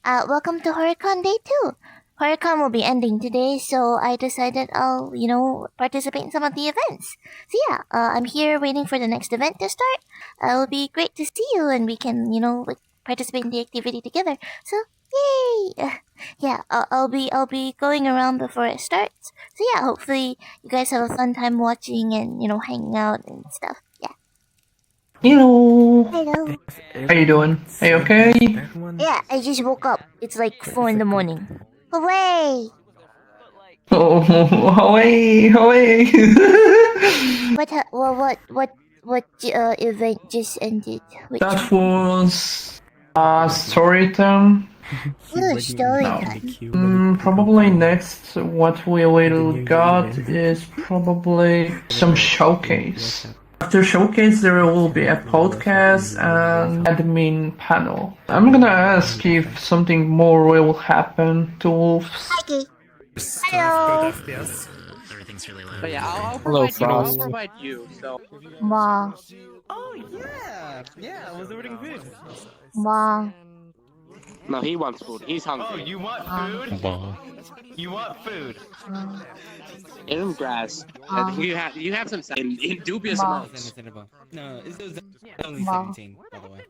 Welcome to HORRORCON Day 2. HORRORCON will be ending today, so I decided I'll, participate in some of the events. So yeah, I'm here waiting for the next event to start. It'll be great to see you, and we can, participate in the activity together. So yay! Yeah, I'll be going around before it starts. So yeah, hopefully you guys have a fun time watching and hanging out and stuff. Yeah. Hello. Hello. How you doing? Are you okay? Yeah, I just woke up. It's like 4 in the morning. Hooray! Oh, away, away. What event just ended? Which That was story time. story No. time? Probably next what we will got is probably some showcase. After showcase there will be a podcast and admin panel. I'm gonna ask if something more will happen to Wolves. Okay. Hello. Everything's really low. But yeah, I'll provide you. So. Ma. Oh yeah. I was ordering food. Ma. No, he wants food. He's hungry. Oh, you want food? You want food? Give him grass. You have some in dubious Ma. amounts. No, it's only Ma. 17, by the way.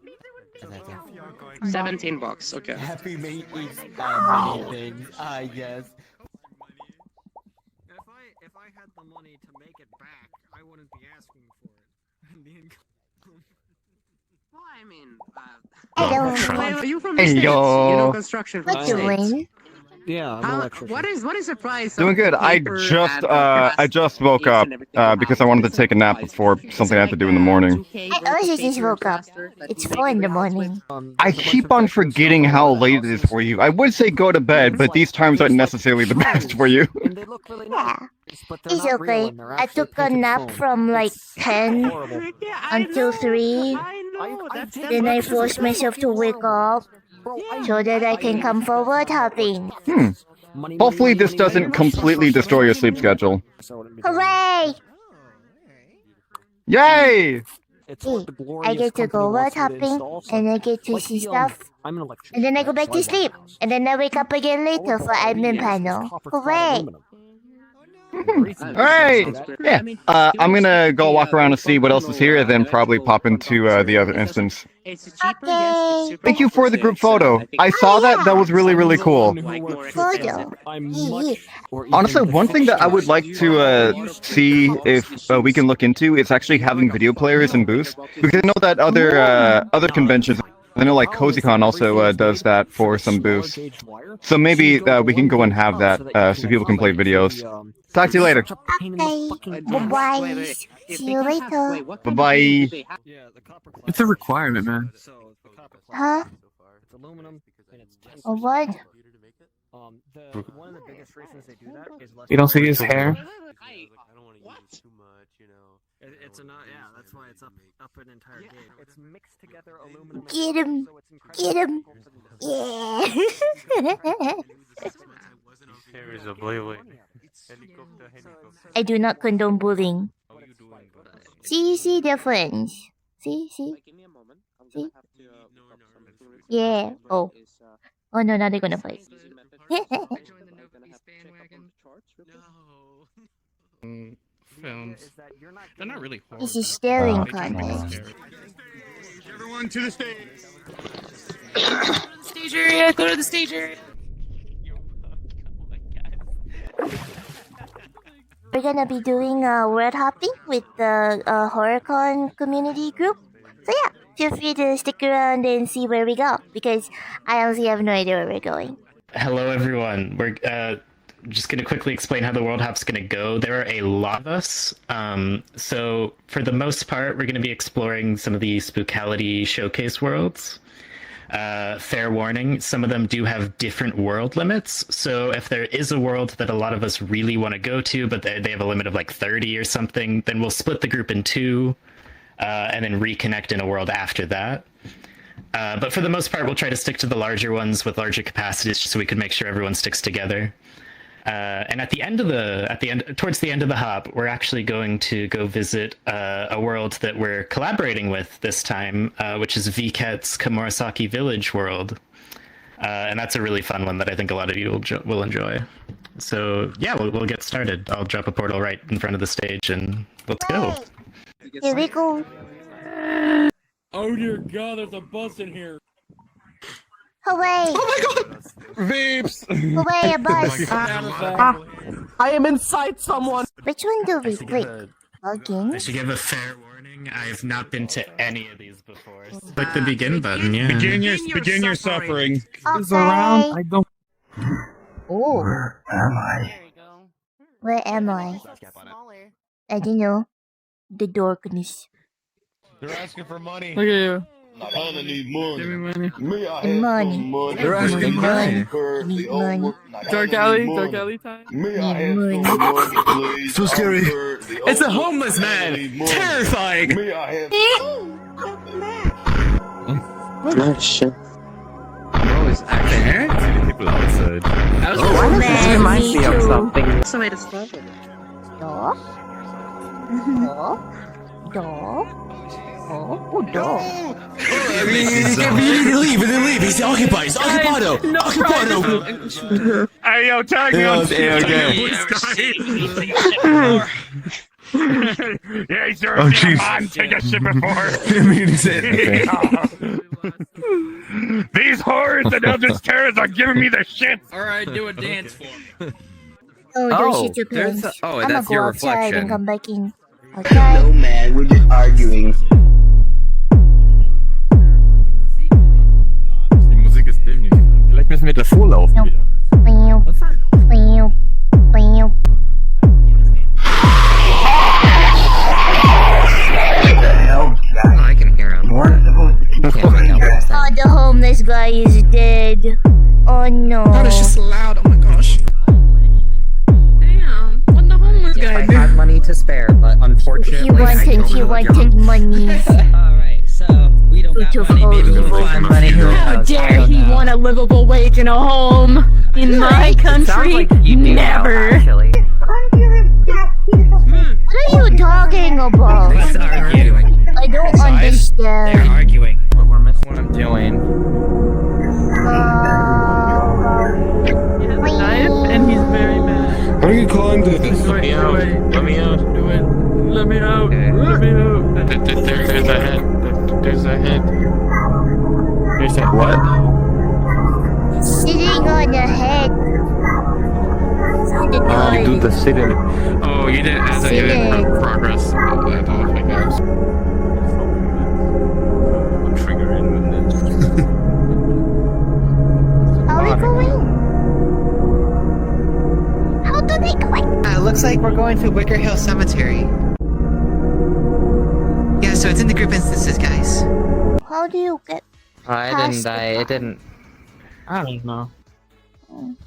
$17. Okay. Happy mate eats anything. Yes. If I had the money to make it back, I wouldn't be asking for it. Well, I mean, Hello. are you from the States? You know construction from What the you States. doing? Yeah, I'm electrician. What is the price? Doing good. I just woke up because I wanted to take a nap before something I have to do in the morning. I also just woke up. It's 4 in the morning. I keep on forgetting how late it is for you. I would say go to bed, but these times aren't necessarily the best for you. And they look really Yeah. nice, but they're It's not okay. real and they're I actually took a painted nap foam. from like It's 10 horrible. until 3. Then I forced myself to wake up so that I can come for word hopping. Hopefully this doesn't completely destroy your sleep schedule. Hooray! Yay! I get to go word hopping, and I get to see stuff, and then I go back to sleep, and then I wake up again later for admin panel. Hooray! Alright! Yeah, I'm gonna go walk around and see what else is here, and then probably pop into the other instance. It's cheaper, Okay. yes, it's super Thank you for the group photo. I saw that. That was really, really cool. Photo. Honestly, one thing that I would like to see if we can look into is actually having video players in booths, because I know that other conventions, I know like CozyCon also does that for some booths. So maybe we can go and have that so people can play videos. Talk to you later. Okay. Bye-bye. See you later. Bye-bye. It's a requirement, man. Huh? It's aluminum and it's 10. A what? One of the biggest reasons they do that is less. You don't see his hair? It's a not. Yeah, that's why it's up an entire gate. It's mixed together aluminum. Get him. Get him. Yeah. I do not condone bullying. See difference. See. See? Yeah. Oh. Oh no, now they're gonna fight. Films. They're not really horrible. This is staring contest. Everyone to the stage. Stage area, go to the stage area. We're gonna be doing word hopping with the HORRORCON community group. So yeah, feel free to stick around and see where we go, because I honestly have no idea where we're going. Hello, everyone. We're just going to quickly explain how the World Hop's going to go. There are a lot of us. So for the most part, we're going to be exploring some of the Spookality showcase worlds. Fair warning, some of them do have different world limits. So if there is a world that a lot of us really want to go to, but they have a limit of like 30 or something, then we'll split the group in two and then reconnect in a world after that. But for the most part, we'll try to stick to the larger ones with larger capacities, just so we can make sure everyone sticks together. And towards the end of the hop, we're actually going to go visit a world that we're collaborating with this time, which is VCat's Komurasaki Village world. and that's a really fun one that I think a lot of you will enjoy. So yeah, we'll get started. I'll drop a portal right in front of the stage, and let's go. Here we go. Oh dear God, there's a bus in here. Hooray! Oh my God! Vapes! Hooray, a bus! I am inside someone. Which one do we click? Login? I should give a fair warning. I have not been to any of these before. So click the begin button. Yeah. Begin your suffering. Okay. I don't. Oh, Where am I? There you go. where am I? Smaller. I don't know. The darkness. They're asking for money. Look at you. I need money. Give me money. Me, I The have money. some money. They're asking money. Incur Need the old money. work. I Dark need alley. money. Dark alley time. Me, I Need have money. some money, please. So scary. Incur the old It's a work. homeless I man. need money. Terrifying. Me, I have. Oh shit. Bro, is acting people outside. Oh, man, reminds me me of too. something. What's the way to stop it? Door? Door? Oh, door. We need to leave. He's occupied. He's occupied. Hey, yo, tag me on. Yeah, he's there. Oh, jeez. Man, take a shit before. These whores and eldritch terrors are giving me the shit. All right, do a dance for me. Oh, don't shit your pants. Oh, I'ma that's go your outside reflection. and come back in. Okay? No, man, we're just arguing. Die Musik ist definitiv. Vielleicht müssen wir davor laufen Nope. wieder. Meow. Meow. Meow. Oh, I can hear him. Can't make out what he's Oh, saying. the homeless guy is dead. Oh no. loud. Oh my gosh. Damn. What the homeless If I guy do? had money to spare, but unfortunately, He wanted money. Alright, so we don't It's got a money. Maybe phony we'll find money. Who How knows? I dare don't he know. want a livable wage and a home in my country? Sounds like you do know, Never. actually. What are you talking about? Let's argue. I don't They're understand. arguing. But we're missing what I'm doing. And he's very mad. What are you calling to this? Let me out. Let me out. Do it. Let me out. Okay. Let me out. There's a head. There's a head. There's a what? Sitting on the head. You do the sit-in. Oh, you did as a Sit-in. progress. I guess. Trigger in. How are we going? How do they go? Looks like we're going to Wicker Hill Cemetery. Yeah, so it's in the group instances, guys. How do you get? I Past didn't die. It didn't. I don't know.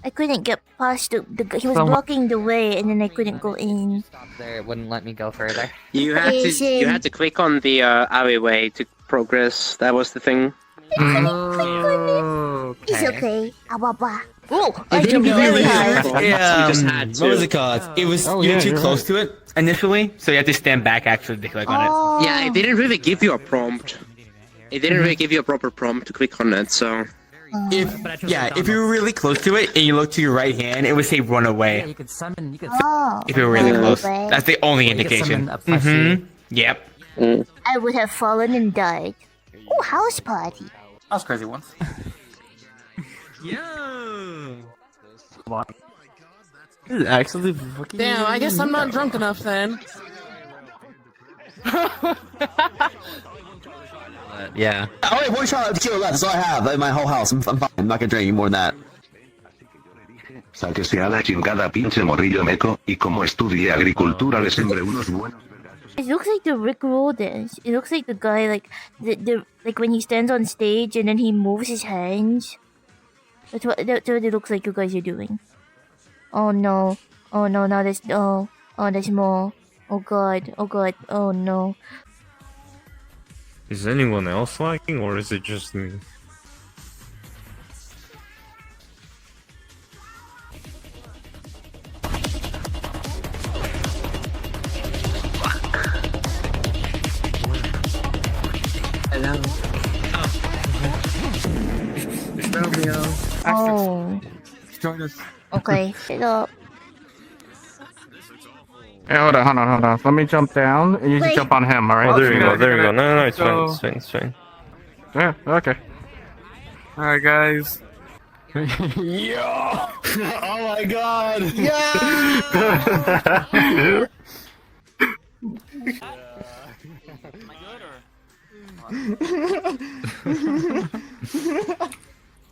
I couldn't get past the he was Someone- blocking the way, and then I couldn't go in. Stop there. It wouldn't let me go further. You had to click on the alleyway to progress. That was the thing. It's Okay. okay. Ababa. Oh, I jumped very high. You just had to. What was it called? It was you're too close to it initially, so you have to stand back actually to click on it. Oh. Yeah, it didn't really give you a prompt. It didn't really give you a proper prompt to click on it, so... If you were really close to it and you look to your right hand, it would say run away. You could summon. You could. Oh. If you were really Run close, away. that's the only You could indication. summon a plushie. Yep. I would have fallen and died. Oh, house party. I was crazy once. This is actually fucking. Damn, I guess I'm not drunk enough then. Yeah. I only have one shot of tequila left, that's all I have in my whole house. I'm fine. I'm not gonna drink any more than that. Sáquese a la chingada pinche morrillo meco, y como estudie agricultura le sembré unos buenos... It looks like the Rick Roll dance. It looks like the guy like the like when he stands on stage and then he moves his hands. That's what it looks like you guys are doing. Oh no. Oh no, now there's there's more. Oh god, oh no. Is anyone else lagging, or is it just me? Hello. Oh, Join us. okay. So, Hey, hold on. Let me jump down, and you Wait. can jump on him, alright? Oh, there we go, there we go. No, it's fine, it's fine, it's fine. Yeah, okay. Alright, guys. Yo! Oh my god!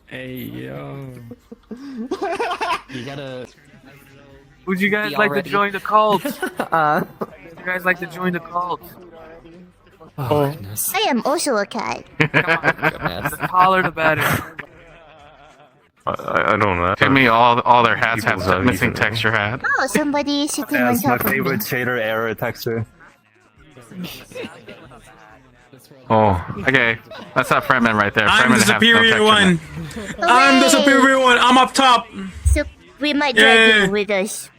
Hey yo. You gotta. Would you guys like to join the cult? Would you guys like to join the cult? Oh, goodness. I am also a cat. The taller the better. I don't know. To me, all their hats have People's missing using it. texture hat. Oh, somebody is sitting on top of me. shader error texture. Oh, okay. That's not Fremen right there. I'm Fremen the have no superior texture one. net. I'm the superior one. I'm up top. So we might drag Yeah. you with us.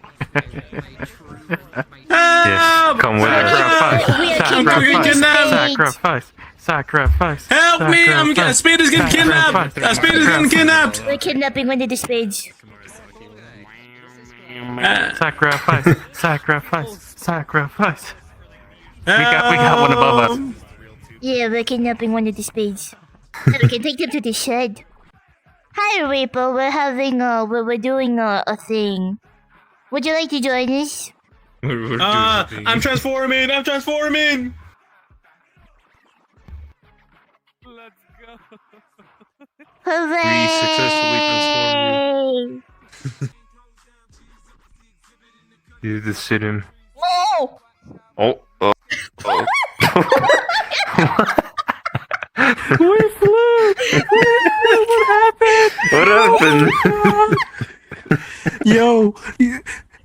Help! Come with us. We are I'm getting kidnapped. Sacrifice. Help me! Speed is getting kidnapped. Speed is getting kidnapped. We're kidnapping one of the spades. Sacrifice. We got one above us. Yeah, we're kidnapping one of the spades. So we can take them to the shed. Hi, Reaper. We're doing a thing. Would you like to join us? I'm transforming. I'm transforming. Let's go. Hooray! You just sit him. Oh! Oh. We flew! What happened? What happened? Yo,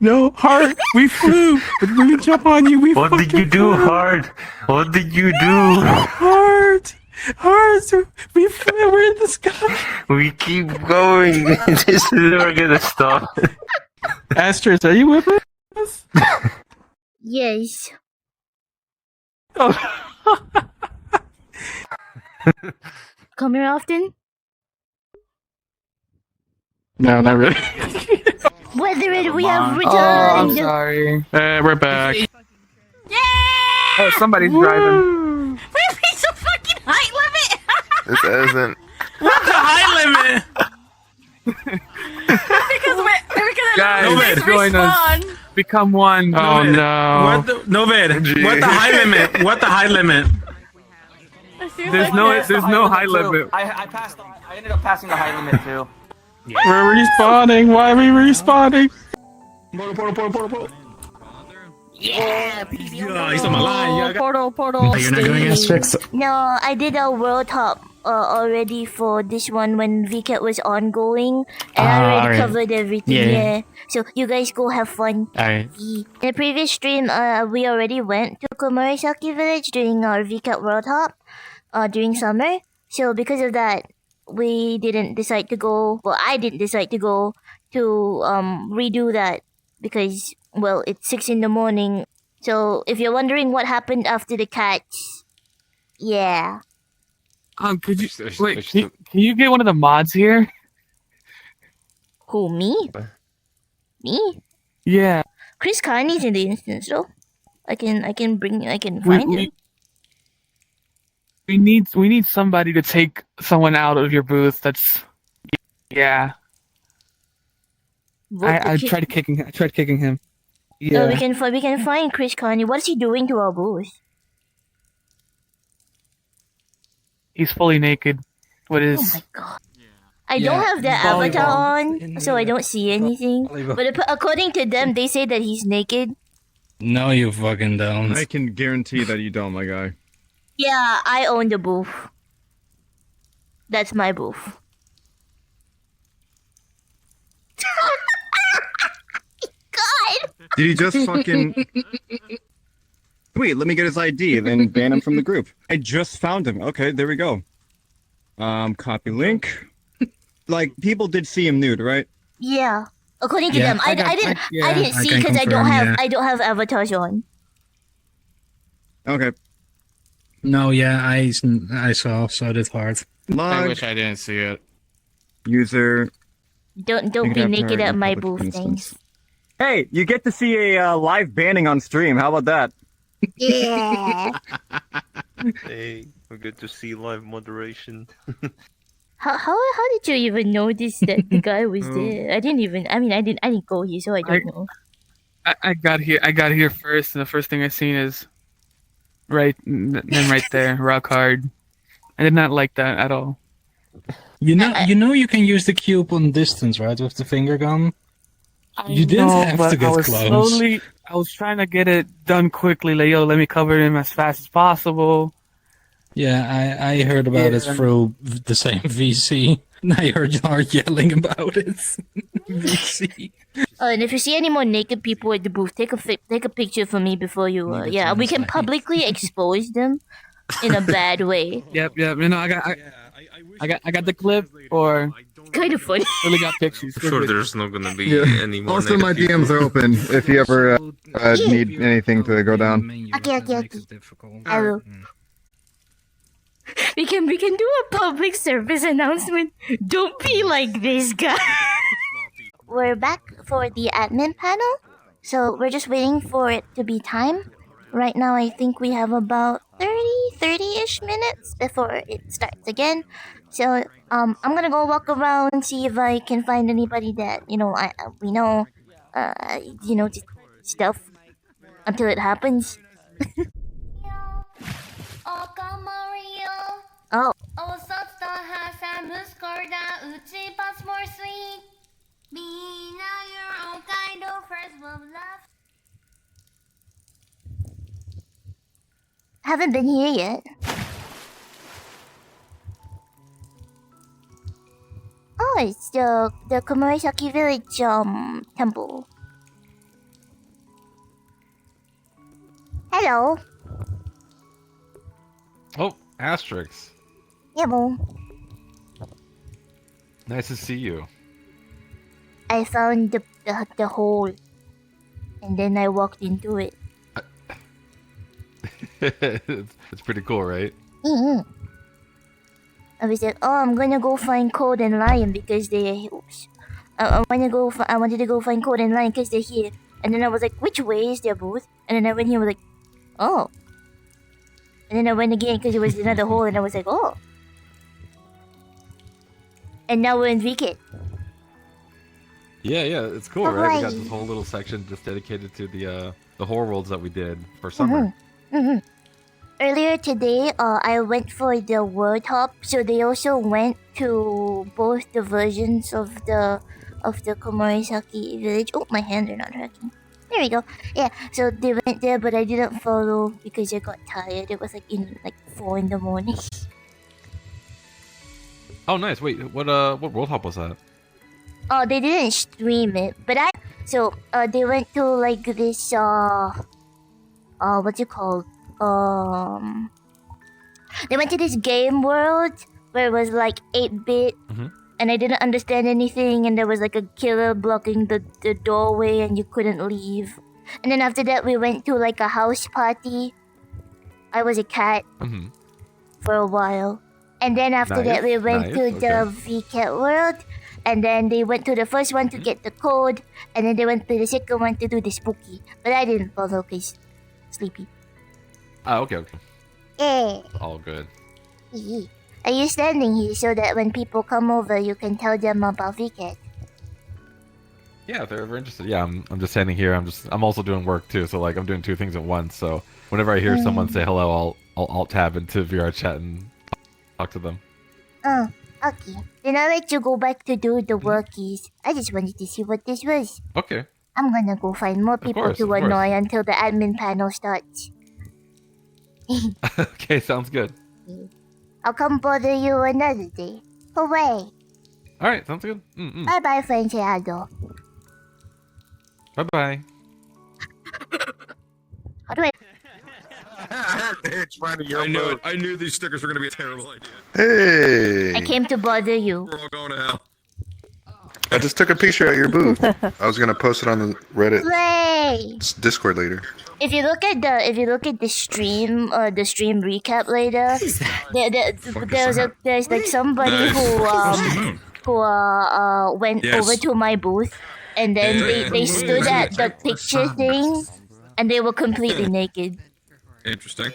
no, Heart, we flew, but we can jump on you. What did you do, Hard? What did you do? Heart, we flew. We're in the sky. We keep going. This is never gonna stop. AstrixZ, are you with us? Yes. Oh. Come here often? No, not really. Whether we have Oh, I'm returned. sorry. We're back. Oh, somebody's driving. Wait, it's a fucking height limit! This isn't. What the height limit? because Guys, Novid, join us. Become one. Oh no. What the Novid? What the height limit? What the height limit? There's no high limit. I ended up passing the high limit too. We're respawning. Why are we respawning? Portal. Yeah, he's on my line. Portal. You're not doing AstrixZ? No, I did a world top already for this one when VCat was ongoing, and I already alright. covered everything. Yeah. Yeah. So you guys go have fun. Alright. In the previous stream, we already went to Komorisaki village during our VCat world hop, during summer. So because of that, we didn't decide to go. Well, I didn't decide to go to redo that because it's 6 in the morning. So if you're wondering what happened after the cats, yeah. Could you wait? Can you get one of the mods here? Who, me? Me? Yeah. Chris Carney's in the instance though. I can find him. We need somebody to take someone out of your booth. That's yeah. I tried kicking him. Yeah. So we can find Chris Carney. What's he doing to our booth? He's fully naked. What is? Oh my god. I don't have the avatar on, so I don't see anything. But according to them, they say that he's naked. No, you fucking don't. I can guarantee that you don't, my guy. Yeah, I own the booth. That's my booth. God! Did he just fucking... Wait, let me get his ID, then ban him from the group. I just found him. Okay, there we go. Copy link. Like, people did see him nude, right? Yeah. According to them, I didn't see because I don't have avatars on. Okay. No, yeah, I saw, so did Hard. Log. I wish I didn't see it. User. Don't be naked at my booth, thanks. Hey, you get to see a live banning on stream. How about that? Yeah. Hey, we get to see live moderation. How did you even notice that the guy was there? I didn't go here, so I don't know. I got here first, and the first thing I seen is right there, rock hard. I did not like that at all. You know you can use the cube on distance, right, with the finger gun? You didn't have to get close. I was trying to get it done quickly, like, yo, let me cover him as fast as possible. Yeah, I heard about it through the same VC. I heard you yelling about it. VC. And if you see any more naked people at the booth, take a picture for me before you. We can publicly expose them in a bad way. Yep. You know, I got the clip, or kind of funny. Really got pictures. I'm sure there's not gonna be any more. Also, my DMs are open if you ever need anything to go down. Okay. I will. We can do a public service announcement. Don't be like this guy. We're back for the admin panel, so we're just waiting for it to be time. Right now, I think we have about 30-ish minutes before it starts again. So, I'm gonna go walk around and see if I can find anybody that, we know, stuff until it happens. Oh. Haven't been here yet. Oh, it's the Komorisaki Village temple. Hello. Oh, AstrixZ. Yeah, well. Nice to see you. I found the hole, and then I walked into it. It's pretty cool, right? Mm-hmm. I was like, oh, I'm gonna go find Code and Lion because they. I wanted to go find Code and Lion because they're here. And then I was like, which way is their booth? And then I went here, I was like, oh. And then I went again because it was another hole, and I was like, oh. And now we're in VRChat. Yeah, it's cool, right? We got this whole little section just dedicated to the horror worlds that we did for summer. Mm-hmm. Earlier today, I went for the World Hop, so they also went to both the versions of the Komorisaki village. Oh, my hands are not hurting. There we go. Yeah, so they went there, but I didn't follow because I got tired. It was in 4 in the morning. Oh, nice. Wait, what World Hop was that? Oh, they didn't stream it, but they went to this what's it called? They went to this game world where it was 8-bit, and I didn't understand anything, and there was a killer blocking the doorway, and you couldn't leave. And then after that, we went to a house party. I was a cat for a while, and then after that, we went to the VRChat world, and then they went to the first one to get the code, and then they went to the second one to do the spooky. But I didn't follow because sleepy. Oh, okay. Yeah. All good. Are you standing here so that when people come over, you can tell them about VRChat? Yeah, if they're ever interested. Yeah, I'm just standing here. I'm also doing work too, so I'm doing 2 things at once. So whenever I hear someone say hello, I'll alt tab into VRChat and talk to them. Oh, okay. Then I'll let you go back to do the workies. I just wanted to see what this was. Okay. I'm gonna go find more people to annoy until the admin panel starts. Okay, sounds good. I'll come bother you another day. Hooray! Alright, sounds good. Bye-bye, Franciado. Bye-bye. How do I... I knew these stickers were going to be a terrible idea. Hey! I came to bother you. We're all going to hell. I just took a picture at your booth. I was gonna post it on the Reddit Discord later. If you look at the stream What recap later, is that? there's somebody who who went over to my booth, and then they stood at the picture thing, and they were completely naked. Interesting.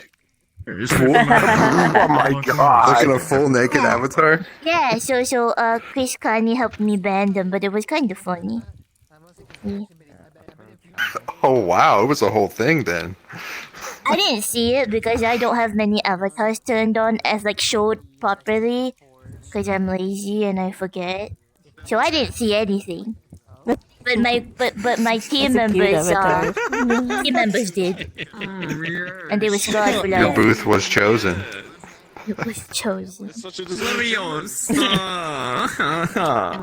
Oh my god! Like in a full naked avatar? Yeah, so Chris kindly helped me ban them, but it was kind of funny. Yeah. Oh wow, it was a whole thing then. I didn't see it because I don't have many avatars turned on as like showed properly, because I'm lazy and I forget. So I didn't see anything. But my team members did, and they were scarred for life. Your booth was chosen. It was chosen.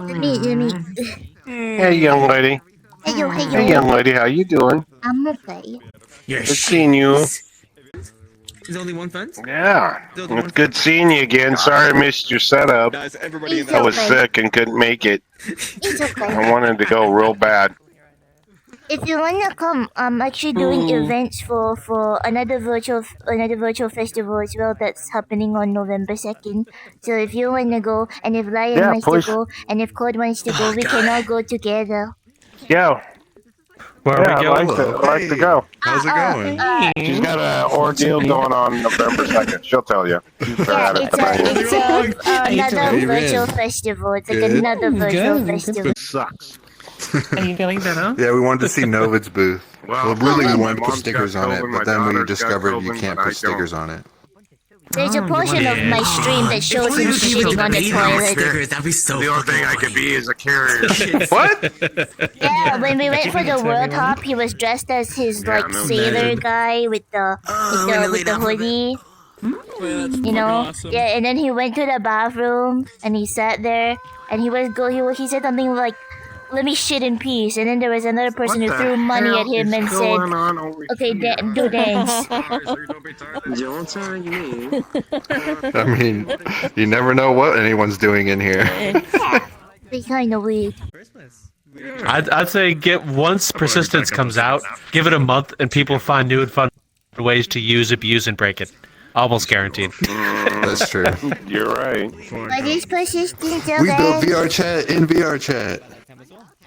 Let me. Hey, young lady. Hey, Hey, young lady, how you doing? I'm okay. Good seeing you. There's only one fence? Yeah. It's good seeing you again. Sorry I missed your setup. I was sick and couldn't make it. It's okay. I wanted to go real bad. If you wanna come, I'm actually doing events for another virtual festival as well that's happening on November 2nd. So if you wanna go, and if Lion wants to go, and if Code wants to go, we can all go together. Yeah. Where are we going? I'd like to go. How's it going? She's got an ordeal going on November 2nd. She'll tell you. Yeah, it's another virtual festival. It's like another virtual festival. Sucks. Are you feeling better? Yeah, we wanted to see Novid's booth. Well, really, we wanted to put Mom's stickers got on it, COVID, but my then we daughter's discovered got you COVID, can't but I put stickers on it. There's a portion of my stream that shows him shitting on the toilet. That'd be so The only thing I could be is a carrier. What? Yeah, when we went for the World Hop, he was dressed as his like sailor guy with the hoodie. You know, yeah, and then he went to the bathroom and he sat there and he said something like, "Let me shit in peace." And then there was another person who threw money at him and said, "Okay, do dance." I mean, you never know what anyone's doing in here. It's kind of weird. I'd say once Persistence comes out, give it a month, and people find new and fun ways to use, abuse, and break it. Almost guaranteed. That's true. You're right. What is Persistence? We built VRChat in VRChat.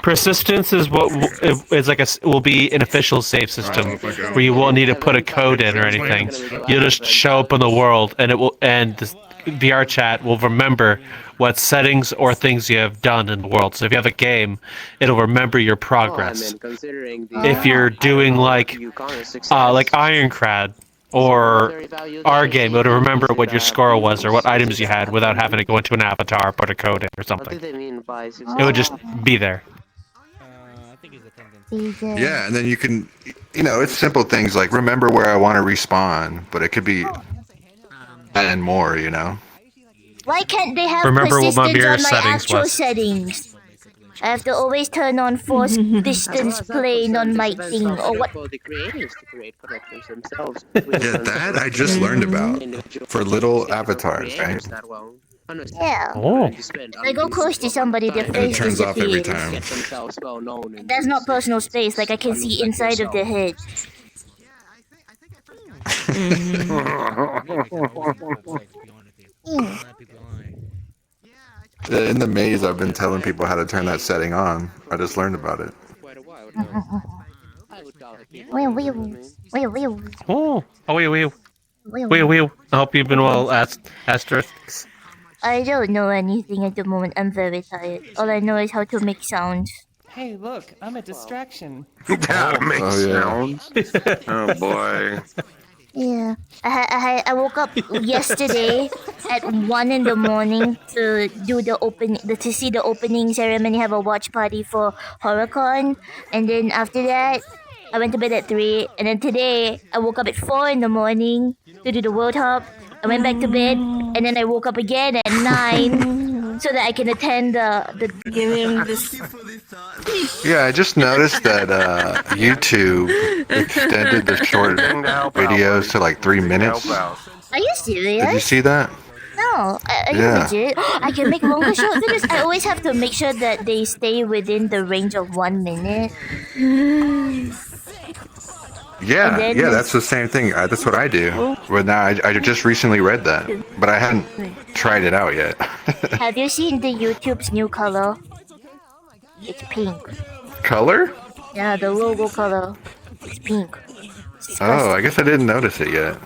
Persistence is will be an official save system where you won't need to put a code in or anything. You'll just show up in the world, and the VRChat will remember what settings or things you have done in the world. So if you have a game, it'll remember your progress. If you're doing like Ironcrad or our game, it'll remember what your score was or what items you had without having to go into an avatar, put a code in or something. It would just be there. Yeah, and then you can, it's simple things like remember where I want to respawn, but it could be and more, Why can't they have Remember what my mirror persistence on my settings actual was. settings? I have to always turn on force distance plane on my thing, or what? The creators to create connections themselves. Yeah, that I just learned about for little avatars, right? Yeah. Oh. I go close to somebody, their And it face turns off every disappears. time. That's not personal space, like I can see inside of their head. In the maze, I've been telling people how to turn that setting on. I just learned about it. Oh, wee. I hope you've been well, AstrixZ. I don't know anything at the moment. I'm very tired. All I know is how to make sounds. Hey, look, I'm a distraction. Gotta make sounds. Oh boy. Yeah, I woke up yesterday at 1 in the morning to do to see the opening ceremony, have a watch party for HORRORCON, and then after that, I went to bed at 3, and then today I woke up at 4 in the morning to do the World Hop. I went back to bed, and then I woke up again at 9 so that I can attend the Yeah, I just noticed that YouTube extended the short videos to like 3 minutes. Are you serious? Did you see that? No, are you Yeah. legit? I can make longer short videos. I always have to make sure that they stay within the range of 1 minute. Yeah, then yeah, that's the same thing. That's what I do. But now I just recently read that, but I hadn't tried it out yet. Have you seen the YouTube's new color? It's pink. Color? Yeah, the logo color. It's pink. Oh, I guess I didn't notice it yet.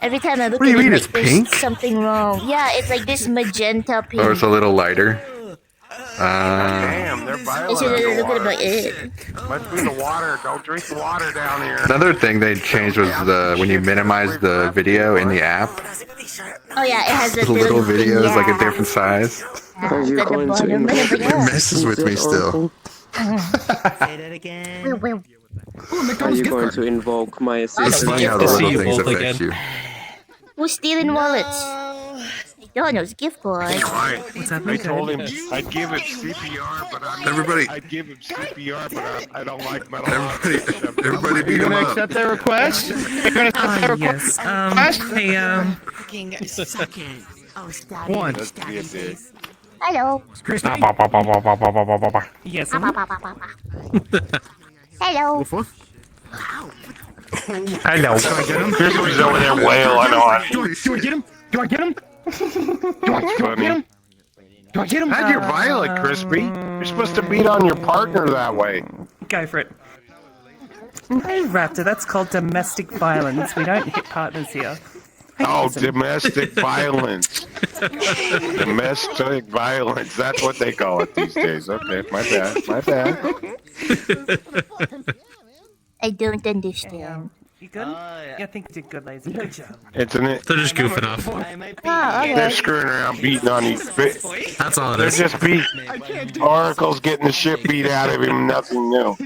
Every time I look What do at you it, mean like, it's there's pink? something wrong. Yeah, it's like this magenta pink. Or it's a little lighter. Damn, they're violent. Look at it underwater. like it. Must be the water. Don't drink the water down here. Another thing they changed was when you minimize the video in the app, Oh yeah, it has a the little videos yeah. like a different size. Are you going to It messes with me still. Say that again. Are you going to invoke my It's assistant? funny how the little things affect you. Who's stealing wallets? McDonald's gift card. What's up, I told him I'd give him CPR, but I'd give him CPR, but I don't like metal. Everybody beat him up. Accept their request? You're gonna accept their Yes. request? Hey, Fucking second. Oh, stop. One. Hello. Yes. Hello. Hello. Crispy's over there wailing on. Do I get him? Do I get him? That's funny. Do I get him? How'd you violent, Crispy? You're supposed to beat on your partner that way. Go for it. Hey, Raptor, that's called domestic violence. We don't hit partners here. Oh, domestic violence. Domestic violence. That's what they call it these days. Okay, my bad. My bad. I don't understand. You good? Yeah, I think you did good, lazy. Good job. They're just goofing off. Oh, okay. They're screwing around beating on these. That's all it They're is. just beat. Oracle's getting the shit beat out of him. Nothing new.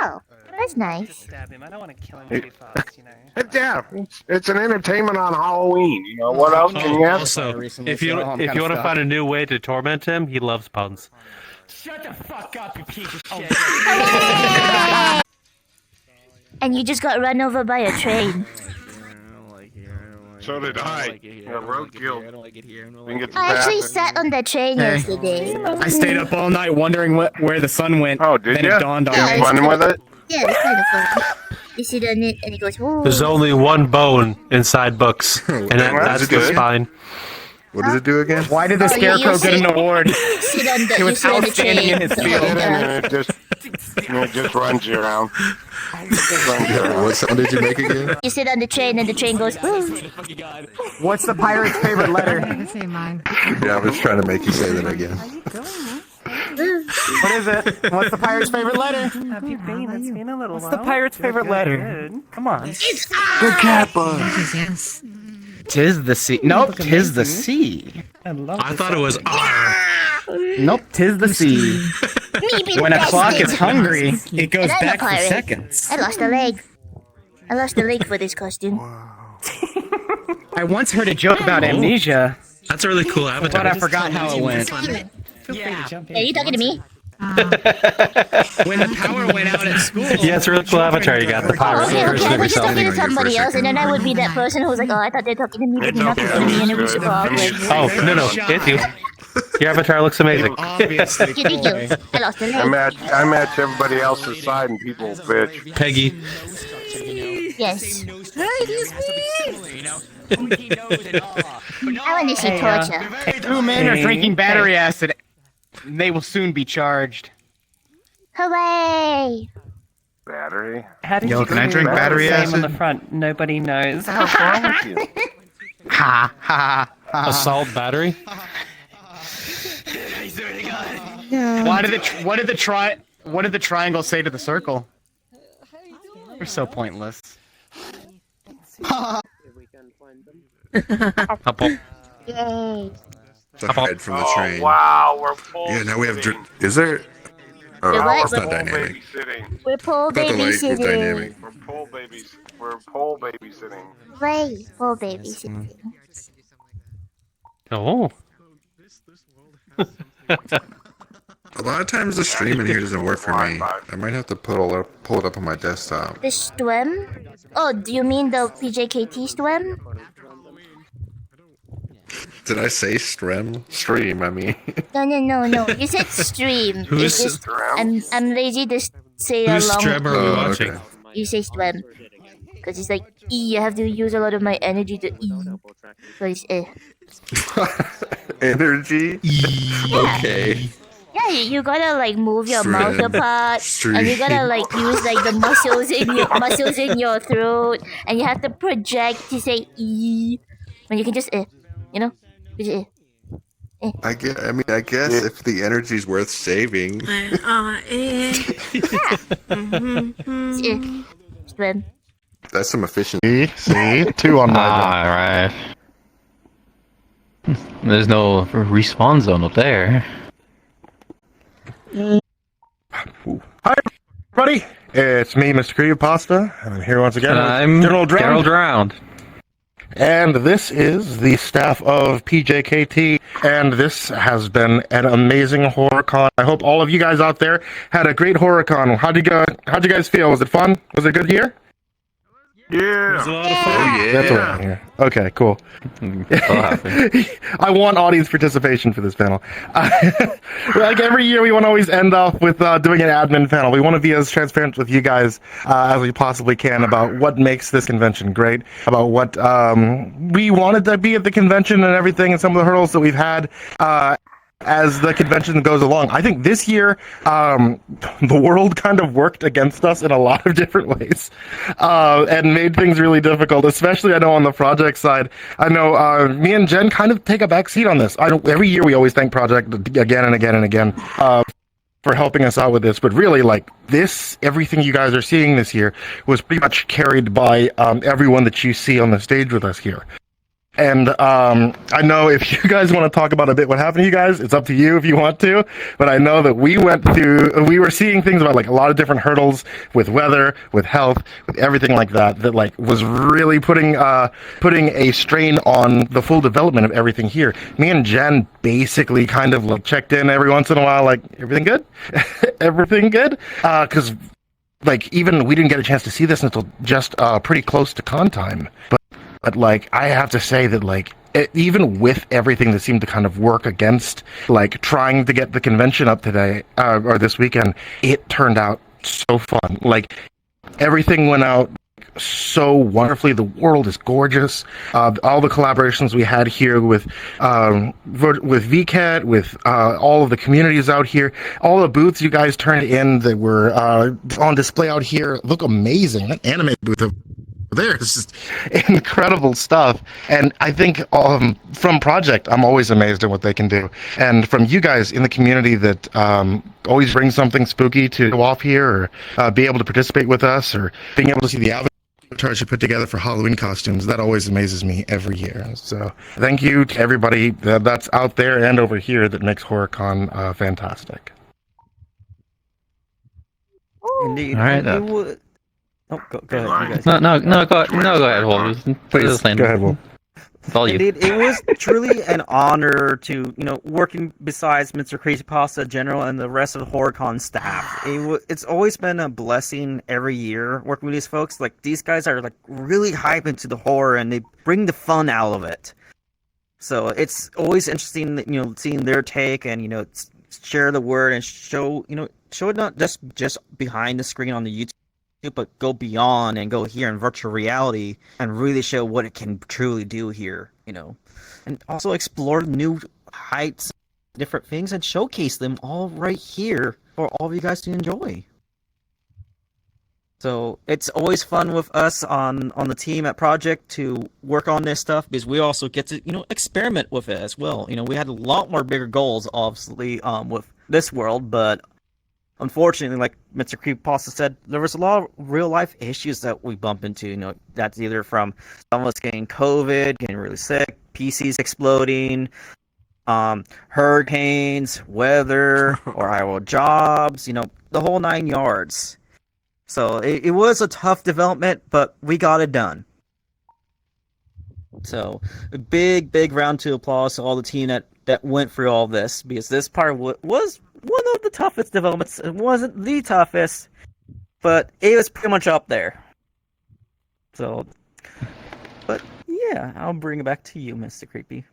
Oh, that's nice. Stab him. I don't want to kill him too fast, you know. Yeah, it's an entertainment on Halloween. You know what else can you have? Also, if you want to find a new way to torment him, he loves puns. Shut the fuck up, you piece of shit. And you just got run over by a train. So did I. Roadkill. I actually sat on the train yesterday. I stayed up all night wondering where the sun went. Oh, did then you? it dawned on Yeah, me. Fun with it? Yeah, it's kind of fun. You sit on it and it goes, whoa. There's only one bone inside books, and that's the good. spine. What does it do again? Why did the Oh, scarecrow get an award? Sit on the, He you was sit on the outstanding train. in his You field. get in and it just runs you around. What sound did you make again? You sit on the train and the train goes, woo. What's the pirate's favorite letter? Yeah, I was trying to make you say that again. What is it? What's the pirate's favorite letter? Have you been? It's been a little What's while. the pirate's favorite letter? Good. Come on. Good Kappa. Tis the sea. Nope, tis the sea. I thought it was R. Nope, tis the sea. When a clock is hungry, it goes And I'm a back for pirate. seconds. I lost a leg. I lost a leg for this costume. I once heard a joke about amnesia, That's a really cool but avatar. I forgot how it went. Are you talking to me? When the power went out at school. Yeah, it's a really cool avatar you got. The pirate Okay, version I of was just yourself. talking to somebody else, and then I would be that person who's like, oh, I thought they were talking to me, but they're not talking to me, and it was super awkward. Oh no, it's you. Your avatar looks amazing. Obviously. Thank you. I lost a I leg. match everybody else's side and people bitch. Peggy. Yes. I want to see torture. 2 men are drinking battery acid. They will soon be charged. Hooray! Battery. How did Yo, you can I get drink the battery name acid? on the front? Nobody knows. What's wrong with you? Ha ha ha. Assault battery. What did the triangle say to the circle? They're so pointless. Yay. To hide from the train. Wow, we're full. Yeah, now we have. Is there? Oh, what? it's not dynamic. Babysitting. We're pole I thought the light was babysitting. dynamic. We're pole babies. We're pole babysitting. Right, pole babysitting. Oh. A lot of times the stream in here doesn't work for me. I might have to pull it up on my desktop. The Stwem? Oh, do you mean the PJKT Stwem? Did I say stream? Stream, I mean. No. You said stream. Who's- It's just, I'm lazy to say Whose along. stream are we Oh, watching? okay. You say swim. Because it's like, I have to use a lot of my energy to So it's Energy? Yeah. Okay. Yeah, you gotta like move your mouth Stream. apart, and you gotta like use like the muscles in your throat, and you have to project to say "e," when you can just you know, just, I guess if the energy's worth saving. Swim. That's some efficiency. See? 2 on my Alright. There's no respawn zone up there. Hi, everybody. It's me, Mr. Creepypasta, and I'm here once again with I'm General Drowned. General Drowned. And this is the staff of PJKT, and this has been an amazing HORRORCON. I hope all of you guys out there had a great HORRORCON. How'd you guys feel? Was it fun? Was it a good year? Yeah. That's what I'm here. Okay, cool. I want audience participation for this panel. Like every year, we want to always end off with doing an admin panel. We want to be as transparent with you guys as we possibly can about what makes this convention great, about what we wanted to be at the convention and everything, and some of the hurdles that we've had as the convention goes along. I think this year, the world kind of worked against us in a lot of different ways, and made things really difficult, especially I know on the project side. I know me and Jen kind of take a back seat on this. Every year we always thank Project again and again and again for helping us out with this, but really, like, everything you guys are seeing this year was pretty much carried by everyone that you see on the stage with us here. And I know if you guys want to talk about a bit what happened to you guys, it's up to you if you want to. But I know that we were seeing things about like a lot of different hurdles with weather, with health, with everything like that. That like was really putting a strain on the full development of everything here. Me and Jen basically kind of like checked in every once in a while, like everything good, everything good, because like even we didn't get a chance to see this until just pretty close to con time, But like, I have to say that like, even with everything that seemed to kind of work against like trying to get the convention up today or this weekend, it turned out so fun. Like everything went out so wonderfully. The world is gorgeous. All the collaborations we had here with VCAT, with all of the communities out here, all the booths you guys turned in that were on display out here look amazing. That anime booth there is just incredible stuff. And I think from Project, I'm always amazed at what they can do. And from you guys in the community that always bring something spooky to go off here, or be able to participate with us, or being able to see the avatars you put together for Halloween costumes, that always amazes me every year. So thank you to everybody that's out there and over here that makes HORRORCON fantastic. Indeed. All right. Oh, go ahead, you guys. No, go ahead, Wolf. Please, go ahead, Wolf. It's all you. Indeed, it was truly an honor to, working besides Mr. Creepypasta General and the rest of the HORRORCON staff. It's always been a blessing every year working with these folks. Like, these guys are, like, really hype into the horror, and they bring the fun out of it. So it's always interesting, seeing their take and, share the word and show it not just behind the screen on the YouTube, but go beyond and go here in virtual reality and really show what it can truly do here, and also explore new heights, different things, and showcase them all right here for all of you guys to enjoy. So it's always fun with us on the team at Project to work on this stuff, because we also get to experiment with it as well. We had a lot more bigger goals, obviously, with this world, but unfortunately, like Mr. Creepypasta said, there was a lot of real-life issues that we bump into. That's either from some of us getting COVID, getting really sick, PCs exploding, hurricanes, weather, or our jobs, the whole 9 yards. So it was a tough development, but we got it done. So a big round of applause to all the team that went through all this, because this part was one of the toughest developments. It wasn't the toughest, but it was pretty much up there. So, but yeah, I'll bring it back to you, Mr. Creepy.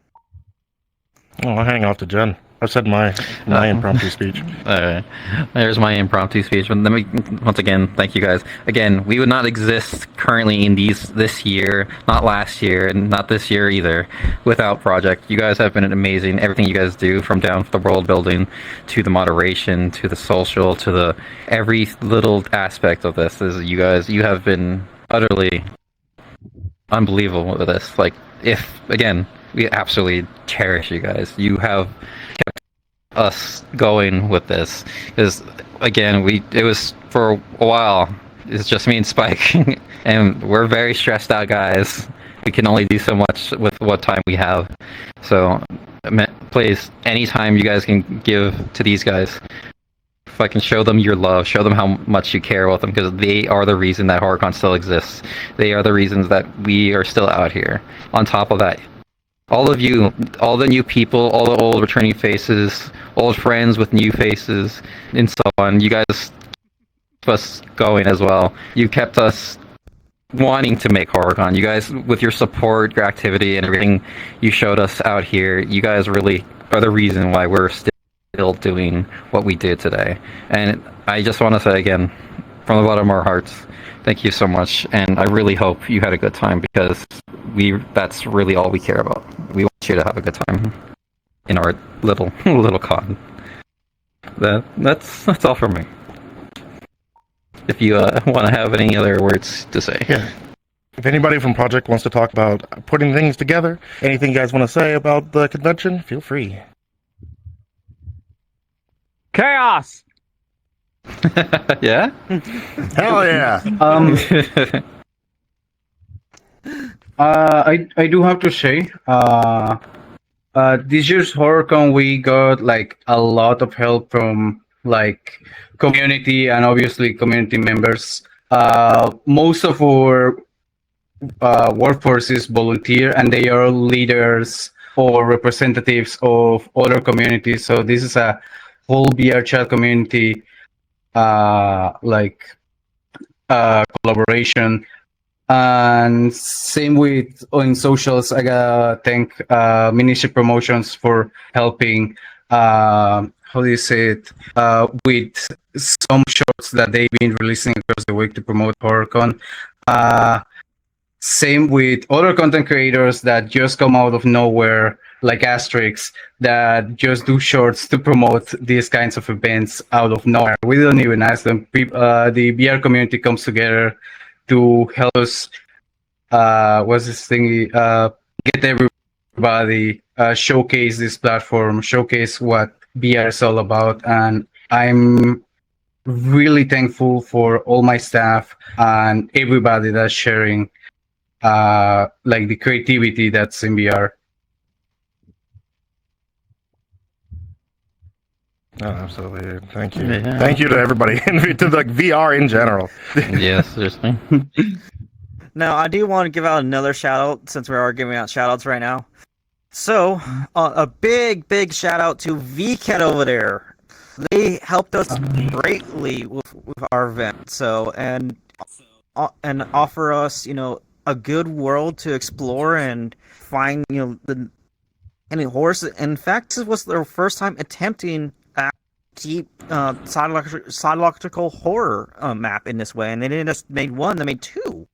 Oh, I'll hang off to Jen. I've said my impromptu speech. Alright. There's my impromptu speech. But let me once again thank you guys. Again, we would not exist currently in this year, not last year, and not this year either, without Project. You guys have been amazing. Everything you guys do, from down to the world building, to the moderation, to the social, to the every little aspect of this is you guys. You have been utterly unbelievable with this. Like, if again, we absolutely cherish you guys. You have kept us going with this because again, it was for a while. It's just me and Spike, and we're very stressed out guys. We can only do so much with what time we have. So, please, anytime you guys can give to these guys, if I can show them your love, show them how much you care about them, because they are the reason that HORRORCON still exists. They are the reasons that we are still out here. On top of that, all of you, all the new people, all the old returning faces, old friends with new faces, and so on, you guys keep us going as well. You kept us wanting to make HORRORCON. You guys, with your support, your activity, and everything you showed us out here, you guys really are the reason why we're still doing what we did today. And I just want to say again, from the bottom of our hearts, thank you so much, and I really hope you had a good time, because that's really all we care about. We want you to have a good time in our little con. That's all from me. If you want to have any other words to say. Yeah. If anybody from Project wants to talk about putting things together, anything you guys want to say about the convention, feel free. Chaos! Yeah? Hell yeah! I do have to say, this year's HORRORCON we got like a lot of help from like community and obviously community members. Most of our workforce is volunteer, and they are leaders or representatives of other communities. So this is a whole VRChat community collaboration. And same with on socials. I gotta thank Ministry Promotions for helping. How do you say it? With some shorts that they've been releasing across the week to promote HORRORCON. Same with other content creators that just come out of nowhere, like AstrixZ, that just do shorts to promote these kinds of events out of nowhere. We don't even ask them. The VR community comes together to help us, get everybody, showcase this platform, showcase what VR is all about. And I'm really thankful for all my staff and everybody that's sharing, the creativity that's in VR. Oh, absolutely. Thank you. Yeah. Thank you to everybody, to VR in general. Yes, seriously. Now, I do want to give out another shout out, since we are giving out shout outs right now. So, a big shout out to VCat over there. They helped us greatly with our event. So, and offer us, a good world to explore and find, any horrors. In fact, this was their first time attempting deep psychological horror map in this way, and they didn't just make one; they made two.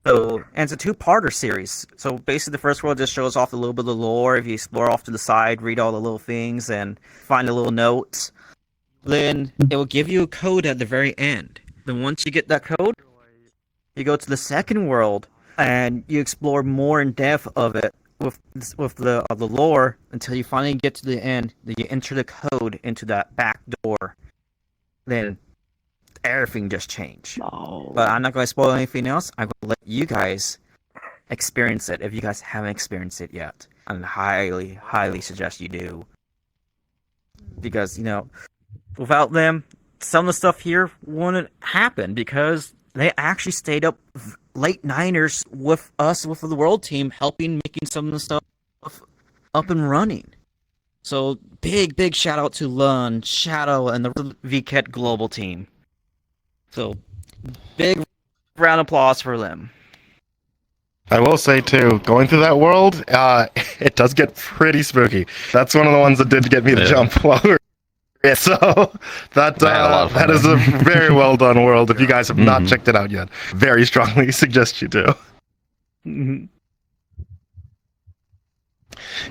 So, and it's a two-parter series. So basically, the first world just shows off a little bit of the lore. If you explore off to the side, read all the little things, and find the little notes, then it will give you a code at the very end. Then once you get that code, you go to the second world, and you explore more in depth of it with the lore until you finally get to the end. Then you enter the code into that back door. Then everything just changed. Oh. But I'm not going to spoil anything else. I'm going to let you guys experience it if you guys haven't experienced it yet. I highly suggest you do. Because, without them, some of the stuff here wouldn't happen, because they actually stayed up late niners with us, with the world team, helping making some of the stuff up and running. So big shout out to Lund, Shadow, and the VCat global team. So big round of applause for them. I will say too, going through that world, it does get pretty spooky. That's one of the ones that did get me to jump while we were. Yeah, so that is a very well done world. If you guys have not checked it out yet, very strongly suggest you do.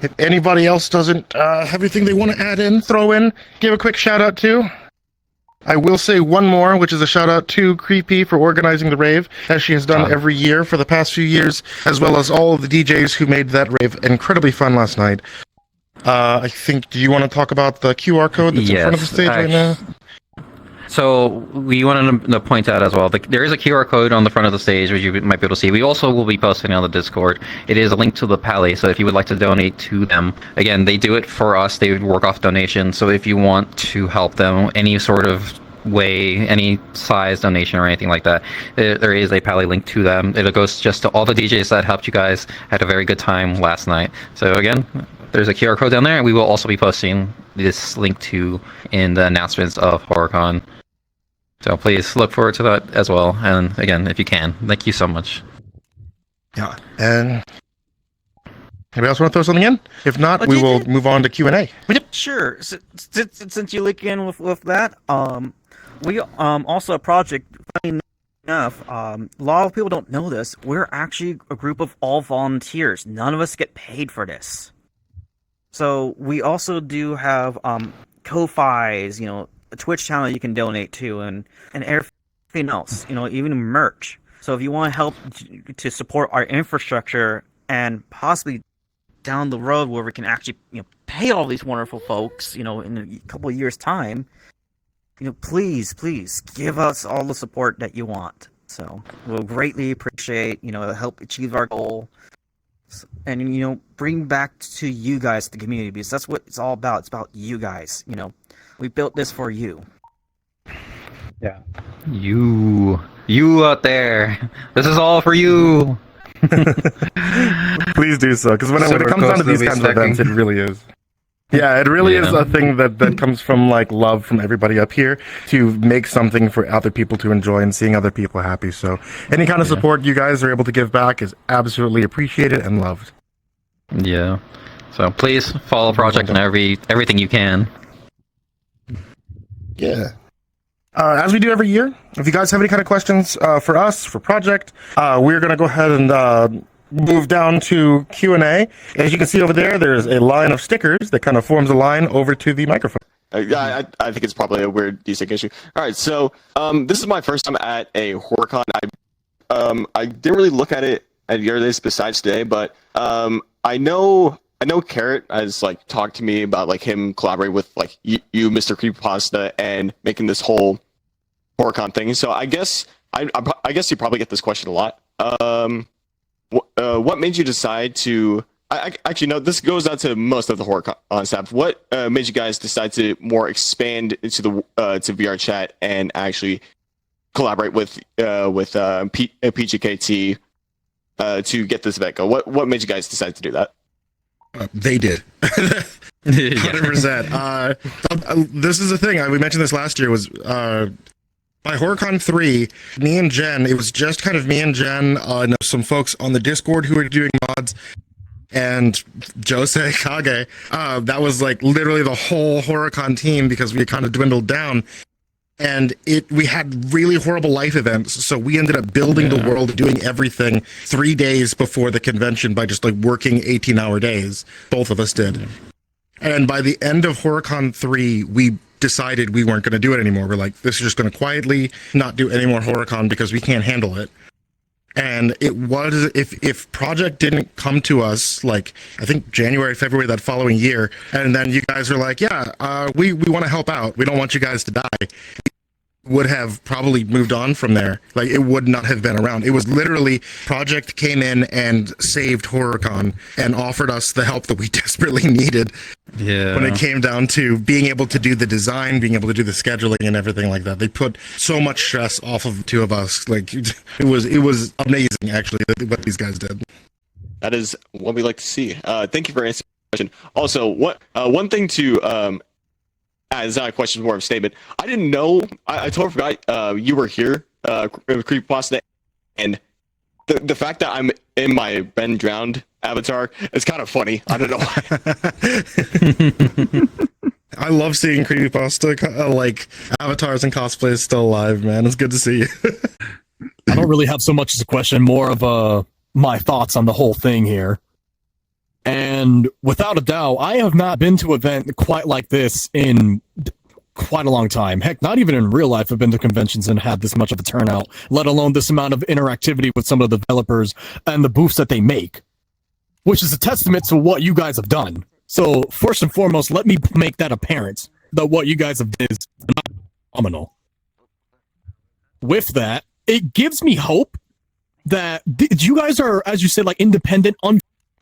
If anybody else doesn't have anything they want to add in, throw in, give a quick shout out to. I will say one more, which is a shout out to Creepy for organizing the rave, as she has done every year for the past few years, as well as all of the DJs who made that rave incredibly fun last night. I think, do you want to talk about the QR code that's in front of the stage right now? So we wanted to point out as well, there is a QR code on the front of the stage, which you might be able to see. We also will be posting on the Discord. It is a link to the Pally, so if you would like to donate to them, again, they do it for us. They would work off donations. So if you want to help them any sort of way, any size donation or anything like that, there is a Pally link to them. It goes just to all the DJs that helped you guys. Had a very good time last night. So again, there's a QR code down there, and we will also be posting this link to in the announcements of HORRORCON. So please look forward to that as well. And again, if you can, thank you so much. Yeah. And anybody else want to throw something in? If not, we will move on to Q&A. Sure. Since you link in with that, we also a project. Funny enough, a lot of people don't know this. We're actually a group of all volunteers. None of us get paid for this. So we also do have Ko-Fis, a Twitch channel you can donate to, and everything else, even merch. So if you want to help to support our infrastructure and possibly down the road where we can actually pay all these wonderful folks, in a couple of years' time, please give us all the support that you want. So we'll greatly appreciate, help achieve our goal. And bring back to you guys the community, because that's what it's all about. It's about you guys. We built this for you. Yeah. You out there. This is all for you. Please do so, because when it comes down to these kinds of events, it really is. Yeah, it really is a thing that comes from love from everybody up here to make something for other people to enjoy and seeing other people happy. So any kind of support you guys are able to give back is absolutely appreciated and loved. Yeah. So please follow Project and everything you can. Yeah. As we do every year, if you guys have any kind of questions for us, for Project, we're going to go ahead and move down to Q&A. As you can see over there, there's a line of stickers that kind of forms a line over to the microphone. I think it's probably a weird desync issue. All right, so this is my first time at a HORRORCON. I didn't really look at it at your days besides today, but I know Carrot has talked to me about him collaborating with you, Mr. Creepypasta, and making this whole HORRORCON thing. So I guess you probably get this question a lot. What made you decide to? Actually, no. This goes out to most of the HORRORCON staff. What made you guys decide to more expand into the to VRChat and actually collaborate with PGKT to get this event go? What made you guys decide to do that? They did. 100%. This is the thing. We mentioned this last year. Was by HORRORCON 3, me and Jen, it was just kind of me and Jen, some folks on the Discord who were doing mods, and Jose Kage. That was literally the whole HORRORCON team, because we kind of dwindled down. And we had really horrible life events, so we ended up building the world and doing everything 3 days before the convention by just working 18-hour days. Both of us did. And by the end of HORRORCON 3, we decided we weren't going to do it anymore. We're like, this is just going to quietly not do any more HORRORCON because we can't handle it. And it was, if Project didn't come to us, I think January, February that following year, and then you guys were like, yeah, we want to help out. We don't want you guys to die. Would have probably moved on from there. It would not have been around. It was literally Project came in and saved HORRORCON and offered us the help that we desperately needed. Yeah. When it came down to being able to do the design, being able to do the scheduling and everything like that, they put so much stress off of the two of us. It was amazing actually what these guys did. That is what we like to see. Thank you for answering the question. Also, one thing to it's not a question, more of a statement. I didn't know. I totally forgot you were here, Creepypasta, and the fact that I'm in my Ben Drowned avatar is kind of funny. I don't know why. I love seeing creepypasta like avatars and cosplays still alive, man. It's good to see you. I don't really have so much as a question, more of my thoughts on the whole thing here. And without a doubt, I have not been to an event quite like this in quite a long time. Heck, not even in real life I've been to conventions and had this much of a turnout, let alone this amount of interactivity with some of the developers and the booths that they make, which is a testament to what you guys have done. So first and foremost, let me make that apparent, that what you guys have done is phenomenal. With that, it gives me hope that you guys are, as you said, like independent,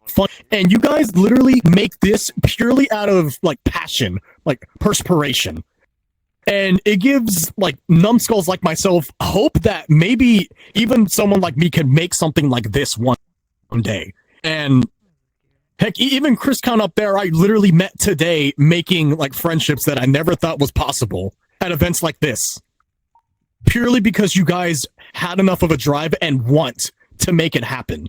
fun, and you guys literally make this purely out of like passion, like perspiration. And it gives like numbskulls like myself hope that maybe even someone like me can make something like this one day. And heck, even Chris Count up there, I literally met today making like friendships that I never thought was possible at events like this. Purely because you guys had enough of a drive and want to make it happen.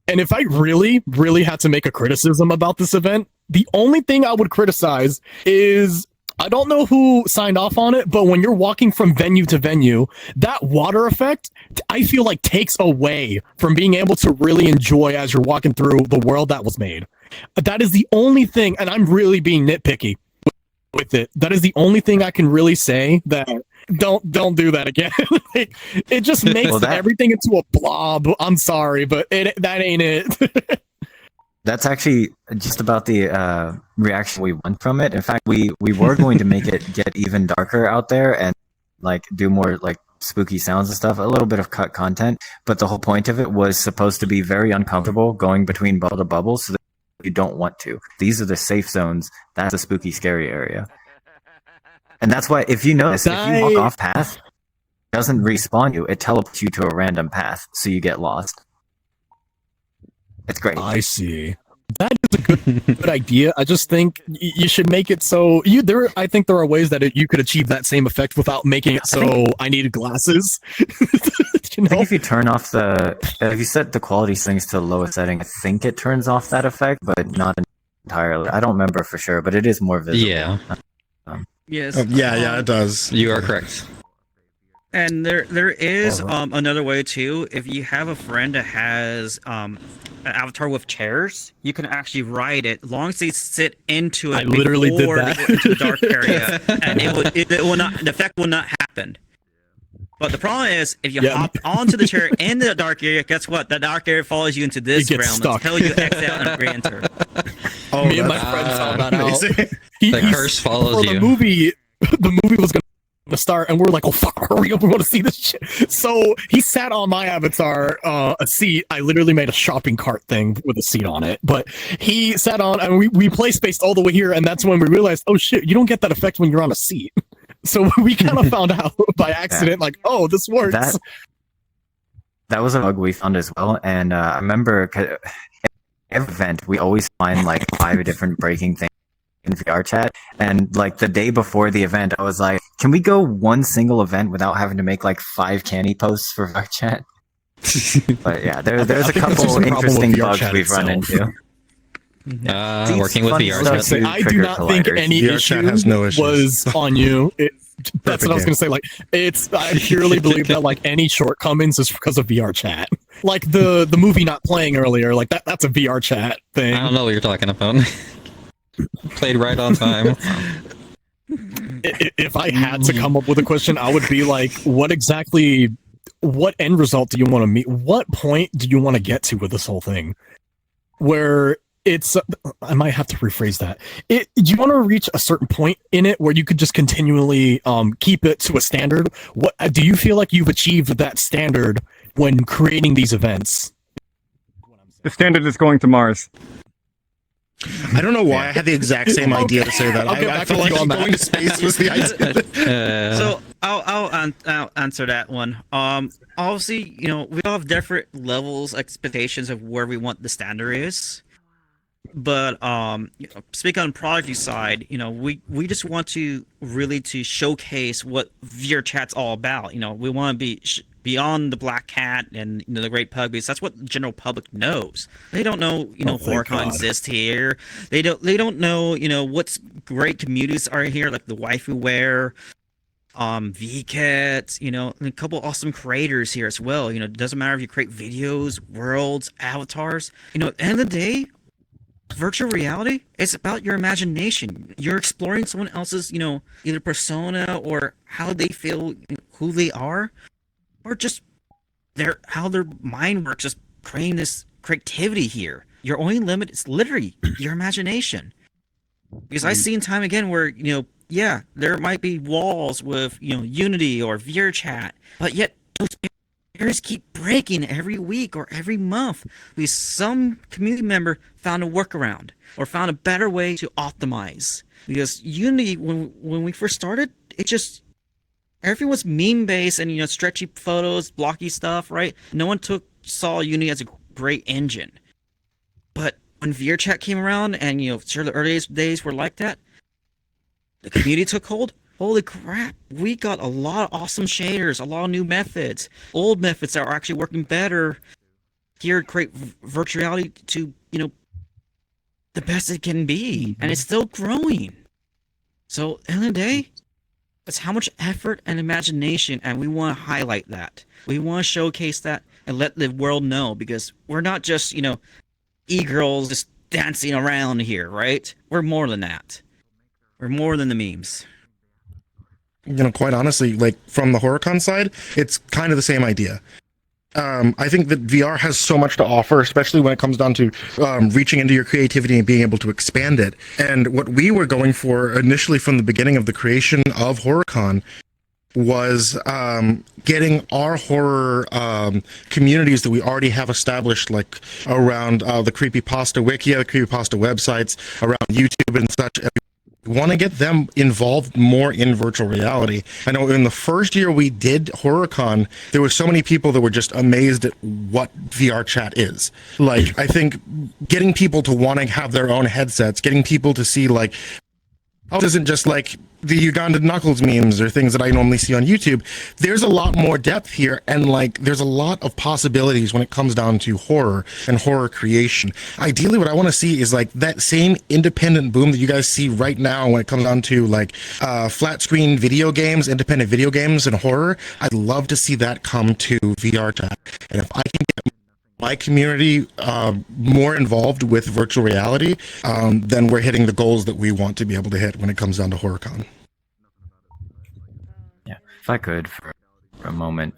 And if I really, really had to make a criticism about this event, the only thing I would criticize is, I don't know who signed off on it, but when you're walking from venue to venue, that water effect, I feel like takes away from being able to really enjoy as you're walking through the world that was made. That is the only thing, and I'm really being nitpicky with it. That is the only thing I can really say that don't do that again. It just makes everything into a blob. I'm sorry, but that ain't it. That's actually just about the reaction we want from it. In fact, we were going to make it get even darker out there and like do more like spooky sounds and stuff, a little bit of cut content. But the whole point of it was supposed to be very uncomfortable going between bubble to bubble, so that you don't want to. These are the safe zones. That's the spooky, scary area. And that's why, if you notice, if you walk off path, it doesn't respawn you. It teleports you to a random path, so you get lost. It's great. I see. That is a good idea. I just think you should make it so I think there are ways that you could achieve that same effect without making it so I needed glasses. I think if you turn off if you set the quality settings to the lowest setting, I think it turns off that effect, but not entirely. I don't remember for sure, but it is more visible. Yeah. Yes. Yeah, it does. You are correct. And there is another way too. If you have a friend that has an avatar with chairs, you can actually ride it. As long as they sit into it, I literally did before that. they go into the dark area, and it will not. The effect will not happen. But the problem is, if you hop onto the chair in the dark area, guess what? The dark area follows you into this realm until you exit and re-enter. Me and my friend found that out. The curse follows you. The movie was going to start, and we're like, oh fuck, hurry up, we want to see this shit. So he sat on my avatar, a seat. I literally made a shopping cart thing with a seat on it, but he sat on, and we play spaced all the way here, and that's when we realized, oh shit, you don't get that effect when you're on a seat. So we kind of found out by accident, like, oh, this works. That was a bug we found as well, and I remember every event we always find like 5 different breaking things in VRChat, and like the day before the event, I was like, can we go one single event without having to make like 5 canny posts for VRChat? But yeah, there's a couple interesting bugs we've run into. Working with VRChat. I do not think any issue was on you. That's what I was going to say. Like, I purely believe that like any shortcomings is because of VRChat. Like the movie not playing earlier, like that's a VRChat thing. I don't know what you're talking about. Played right on time. If I had to come up with a question, I would be like, what end result do you want to meet? What point do you want to get to with this whole thing? Where I might have to rephrase that. You want to reach a certain point in it where you could just continually keep it to a standard. What do you feel like you've achieved that standard when creating these events? The standard is going to Mars. I don't know why I had the exact same idea to say that. I felt like going to space was the idea. So I'll answer that one. Obviously, we all have different levels, expectations of where we want the standard is. But speaking on the product side, we just want to really to showcase what VRChat's all about. We want to be beyond the Black Cat and the Great Pug, because that's what the general public knows. They don't know HorrorCon exists here. They don't know what's great communities are here, like the Waifuware, VCat, and a couple awesome creators here as well. It doesn't matter if you create videos, worlds, avatars. At the end of the day, virtual reality, it's about your imagination. You're exploring someone else's, either persona or how they feel, who they are, or just how their mind works, just creating this creativity here. Your only limit is literally your imagination. Because I've seen time again where, there might be walls with, Unity or VRChat, but yet those barriers keep breaking every week or every month because some community member found a workaround or found a better way to optimize. Because Unity, when we first started, everything was meme-based and, stretchy photos, blocky stuff, right? No one saw Unity as a great engine. But when VRChat came around and, sure, the earliest days were like that, the community took hold. Holy crap, we got a lot of awesome shaders, a lot of new methods, old methods that are actually working better here to create virtual reality to, the best it can be. And it's still growing. So, at the end of the day, it's how much effort and imagination, and we want to highlight that. We want to showcase that and let the world know, because we're not just, e-girls just dancing around here, right? We're more than that. We're more than the memes. Quite honestly, like from the HorrorCon side, it's kind of the same idea. I think that VR has so much to offer, especially when it comes down to reaching into your creativity and being able to expand it. And what we were going for initially from the beginning of the creation of HorrorCon was getting our horror communities that we already have established, like around the Creepypasta Wiki, the Creepypasta websites, around YouTube and such. We want to get them involved more in virtual reality. I know in the first year we did HorrorCon, there were so many people that were just amazed at what VRChat is. Like, I think getting people to want to have their own headsets, getting people to see, like, oh, this isn't just like the Uganda Knuckles memes or things that I normally see on YouTube. There's a lot more depth here, and like there's a lot of possibilities when it comes down to horror and horror creation. Ideally, what I want to see is like that same independent boom that you guys see right now when it comes down to like flat screen video games, independent video games, and horror. I'd love to see that come to VRChat, and if I can get my community more involved with virtual reality, then we're hitting the goals that we want to be able to hit when it comes down to HorrorCon. Yeah, if I could for a moment.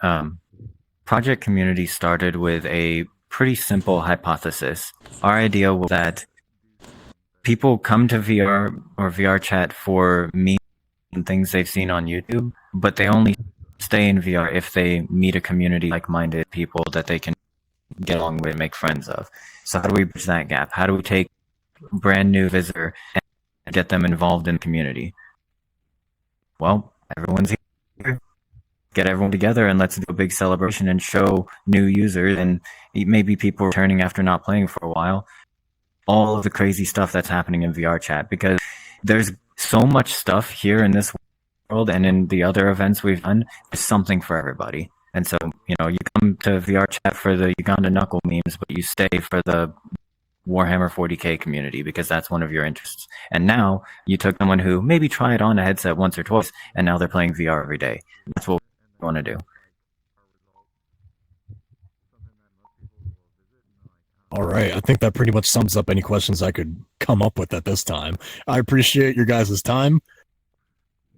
Project Community started with a pretty simple hypothesis. Our idea was that people come to VR or VRChat for memes and things they've seen on YouTube, but they only stay in VR if they meet a community like-minded people that they can get along with and make friends of. So how do we bridge that gap? How do we take a brand new visitor and get them involved in the community? Well, everyone's here. Get everyone together and let's do a big celebration and show new users and maybe people returning after not playing for a while all of the crazy stuff that's happening in VRChat, because there's so much stuff here in this world and in the other events we've done. There's something for everybody. And so, you come to VRChat for the Uganda Knuckle memes, but you stay for the Warhammer 40k community because that's one of your interests. And now you took someone who maybe tried on a headset once or twice, and now they're playing VR every day. That's what we want to do. All right, I think that pretty much sums up any questions I could come up with at this time. I appreciate your guys' time.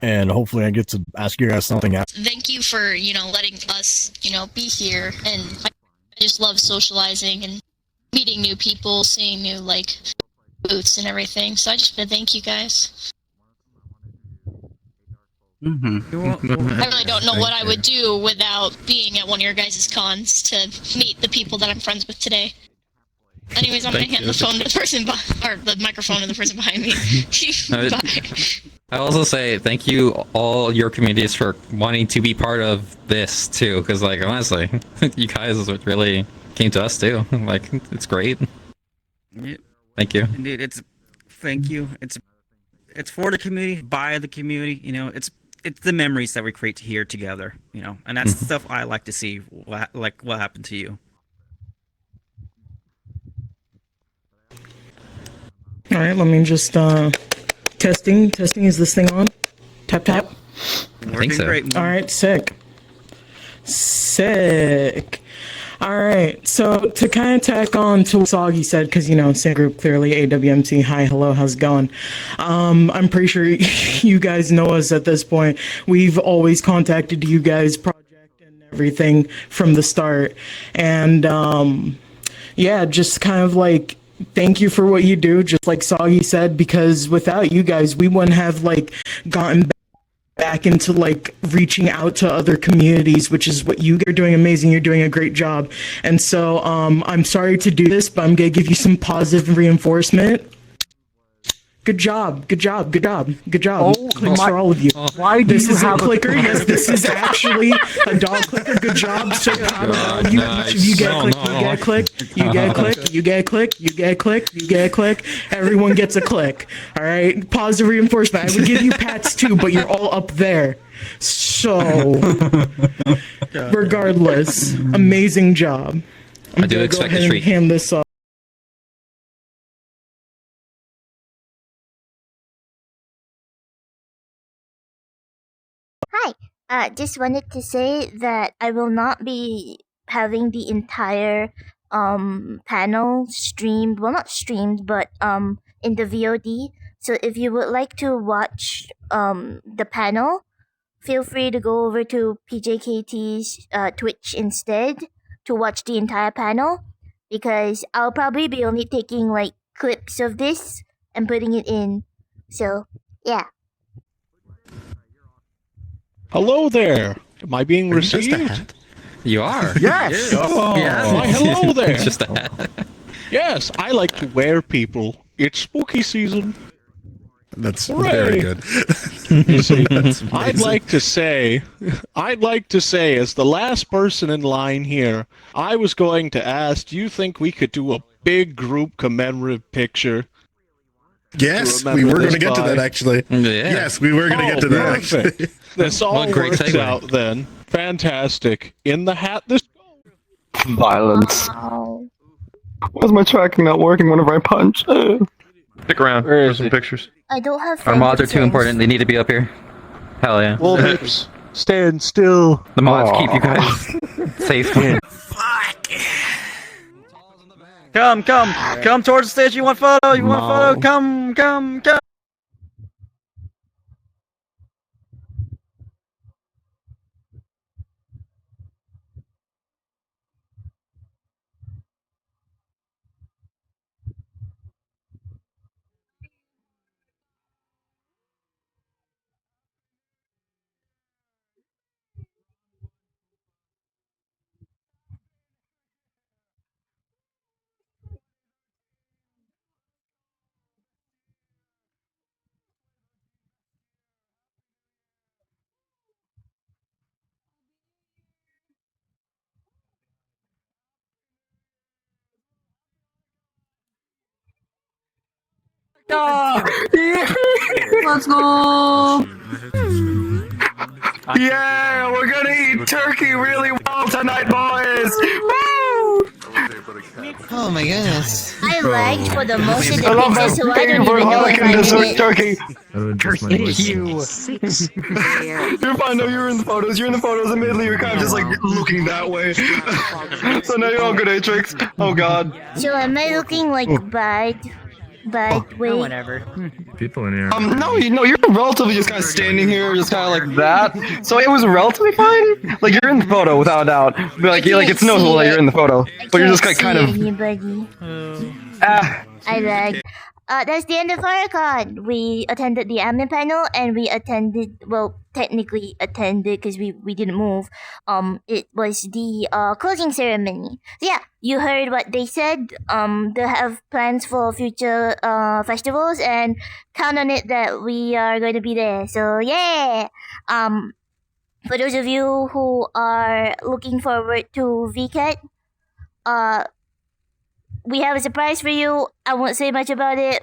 And hopefully I get to ask you guys something after. Thank you for, letting us, be here. And I just love socializing and meeting new people, seeing new, booths and everything. So I just want to thank you guys. I really don't know what I would do without being at one of your guys' cons to meet the people that I'm friends with today. Anyways, I'm going to hand the phone to the person, or the microphone to the person behind me. Bye. I also say thank you all your communities for wanting to be part of this too, because honestly, you guys is what really came to us too. It's great. Yeah. Thank you. Indeed, thank you. It's for the community, by the community. it's the memories that we create here together, and that's the stuff I like to see. What happened to you? All right, let me just testing. Is this thing on? Tap tap. I think so. Great. All right, sick. All right, so to kind of tack on to what Soggy said, because same group clearly, AWMC. Hi, hello, how's it going? I'm pretty sure you guys know us at this point. We've always contacted you guys, project and everything from the start, and yeah, just kind of like thank you for what you do, just like Soggy said, because without you guys, we wouldn't have gotten back into reaching out to other communities, which is what you are doing. Amazing. You're doing a great job. And so I'm sorry to do this, but I'm going to give you some positive reinforcement. Good job. Clicks for all of you. Why do this you is have a clicker? Yes, this is actually a dog clicker. Good job. So proud of all of you. Each of you get a click. You get a click. You get a click. You get a click. You get a click. Everyone gets a click. All right. Positive reinforcement. I would give you pats too, but you're all up there. So, regardless, amazing job. I do expect a treat. Hand this off. Hi. Just wanted to say that I will not be having the entire panel streamed. Well, not streamed, but in the VOD. So if you would like to watch the panel, feel free to go over to PJKT's Twitch instead to watch the entire panel, because I'll probably be only taking clips of this and putting it in. So yeah. Hello there. Am I being received? You are. Yes. Oh. Yes. Why, hello there. It's just a hat. Yes, I like to wear people. It's spooky season. That's Hooray. very good. You see, That's I'd amazing. like to say, as the last person in line here, I was going to ask, do you think we could do a big group commemorative picture? Yes, to we remember were going this to get to by? that actually. Yeah. Yes, we were going to get to that perfect. actually. This all What a great works segue. out then. Fantastic. In the hat this Violence. Why's my tracking not working whenever I punch? Stick around for some pictures. I don't have. Our mods are too fingerprints. important. They need to be up here. Hell yeah. Well, Vips, stand still. The mods keep you guys safe. Come towards the stage. You want photo? You want photo? Come. Let's go. Yeah, we're gonna eat turkey really well tonight, boys. Woo! Oh my goodness. I lagged for the most of the I love picture, that so I don't favorite even know if HORROCON I'm in dessert it. turkey. You. You're fine. No, you're in the photos. You're in the photos. Admittedly, you're kind of just looking that way. So now you're all good, Atrix. Oh God. So am I looking bad? Wait. Whatever. People in here. No, you're relatively just kind of standing here, just kind of like that. So it was relatively fine. Like you're in the photo without a doubt. But it's noticeable that you're in the photo. But you're just kind of. Anybody. I lagged. That's the end of HORROCON. We attended the admin panel and we attended, well, technically attended because we didn't move. It was the closing ceremony. So yeah, you heard what they said. They have plans for future festivals and count on it that we are going to be there. So yeah. For those of you who are looking forward to VCAT, we have a surprise for you. I won't say much about it,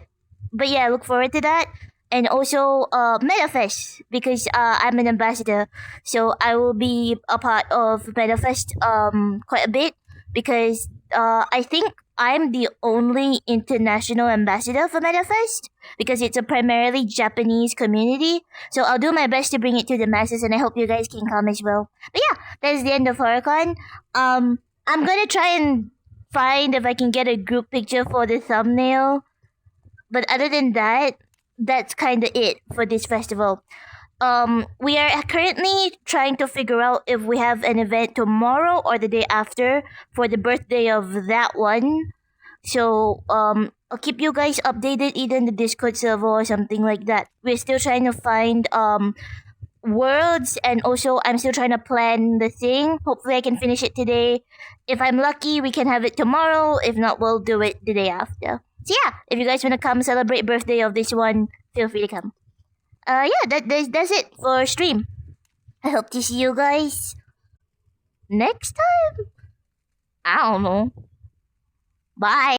but yeah, look forward to that. and also MetaFest because I'm an ambassador, so I will be a part of MetaFest quite a bit because I think I'm the only international ambassador for MetaFest because it's a primarily Japanese community. So I'll do my best to bring it to the masses, and I hope you guys can come as well. But yeah, that's the end of HORRORCON. I'm gonna try and find if I can get a group picture for the thumbnail. But other than that, that's kind of it for this festival. We are currently trying to figure out if we have an event tomorrow or the day after for the birthday of that one. So, I'll keep you guys updated either in the Discord server or something like that. We're still trying to find, worlds, and also I'm still trying to plan the thing. Hopefully I can finish it today. If I'm lucky, we can have it tomorrow. If not, we'll do it the day after. So yeah, if you guys want to come celebrate birthday of this one, feel free to come. Yeah, that's it for stream. I hope to see you guys next time. I don't know. Bye.